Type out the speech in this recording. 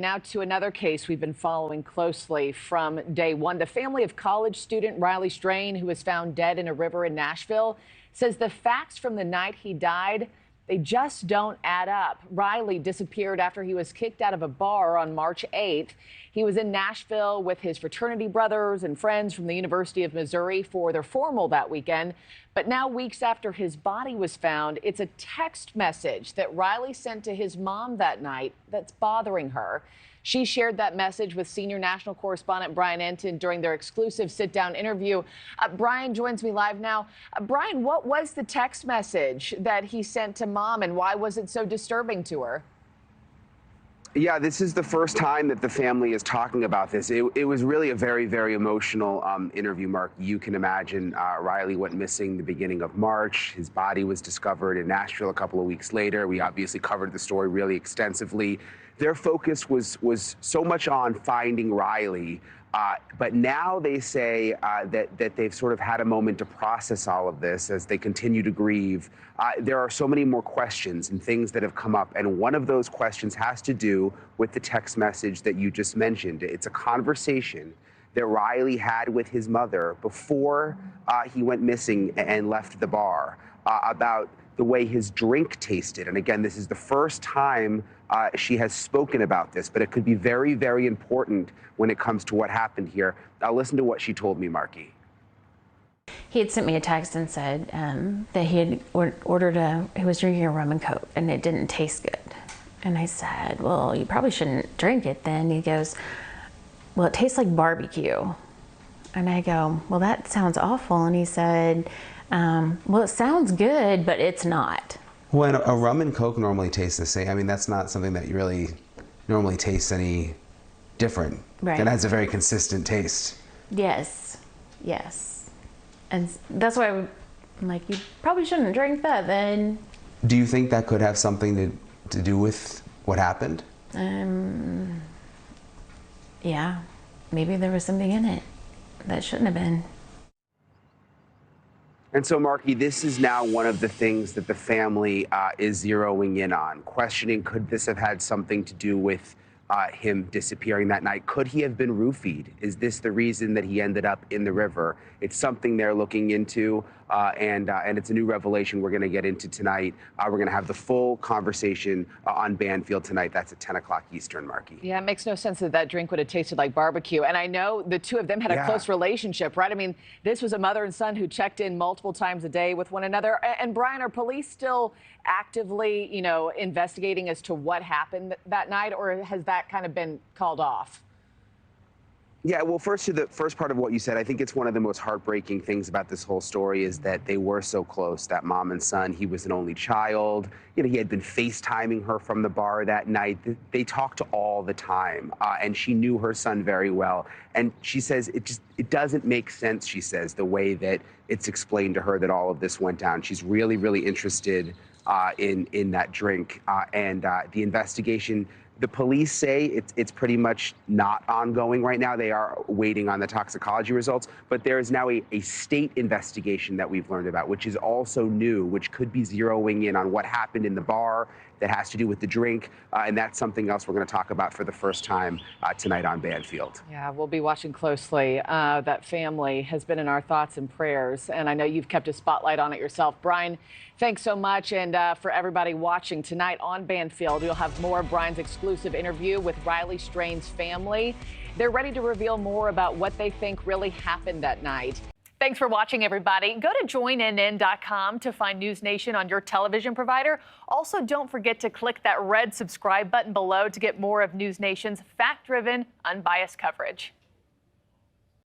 Now to another case we've been following closely from day one. The family of college student Riley Strain, who was found dead in a river in Nashville, says the facts from the night he died, they just don't add up. Riley disappeared after he was kicked out of a bar on March 8th. He was in Nashville with his fraternity brothers and friends from the University of Missouri for their formal that weekend. But now, weeks after his body was found, it's a text message that Riley sent to his mom that night that's bothering her. She shared that message with senior national correspondent Brian Entin during their exclusive sit-down interview. Brian joins me live now. Brian, what was the text message that he sent to mom, and why was it so disturbing to her? Yeah, this is the first time that the family is talking about this. It was really a very, very emotional interview, Mark. You can imagine Riley went missing the beginning of March. His body was discovered in Nashville a couple of weeks later. We obviously covered the story really extensively. Their focus was so much on finding Riley. But now they say that they've sort of had a moment to process all of this as they continue to grieve. There are so many more questions and things that have come up. And one of those questions has to do with the text message that you just mentioned. It's a conversation that Riley had with his mother before he went missing and left the bar about the way his drink tasted. And again, this is the first time she has spoken about this, but it could be very, very important when it comes to what happened here. Now listen to what she told me, Markie. He had sent me a text and said that he had he was drinking a rum and coke and it didn't taste good. And I said, well, you probably shouldn't drink it then. He goes, well, it tastes like barbecue. And I go, well, that sounds awful. And he said, well, it sounds good, but it's not. When a rum and coke normally tastes the same, I mean, that's not something that you really normally tastes any different. Right. It has a very consistent taste. Yes, yes. And that's why I'm like, you probably shouldn't drink that then. Do you think that could have something to do with what happened? Yeah, maybe there was something in it that shouldn't have been. And so, Markie, this is now one of the things that the family is zeroing in on, questioning, could this have had something to do with him disappearing that night? Could he have been roofied? Is this the reason that he ended up in the river? It's something they're looking into, and it's a new revelation we're going to get into tonight. We're going to have the full conversation on Banfield tonight. That's at 10 o'clock Eastern, Markie. Yeah, it makes no sense that that drink would have tasted like barbecue. And I know the two of them had a close relationship, right? I mean, this was a mother and son who checked in multiple times a day with one another. And Brian, are police still actively, investigating as to what happened that night, or has that kind of been called off? Yeah, well, first to the first part of what you said, I think it's one of the most heartbreaking things about this whole story is that they were so close, that mom and son. He was an only child. He had been FaceTiming her from the bar that night. They talked all the time, and she knew her son very well. And she says it doesn't make sense, she says, the way that it's explained to her that all of this went down. She's really, really interested in that drink and the investigation. The police say it's pretty much not ongoing right now. They are waiting on the toxicology results, but there is now a state investigation that we've learned about, which is also new, which could be zeroing in on what happened in the bar that has to do with the drink, and that's something else we're going to talk about for the first time tonight on Banfield. Yeah, we'll be watching closely. That family has been in our thoughts and prayers, and I know you've kept a spotlight on it yourself. Brian, thanks so much, and for everybody watching tonight on Banfield, you'll have more of Brian's exclusive interview with Riley Strain's family. They're ready to reveal more about what they think really happened that night. Thanks for watching, everybody. Go to joinnn.com to find NewsNation on your television provider. Also, don't forget to click that red subscribe button below to get more of NewsNation's fact-driven, unbiased coverage.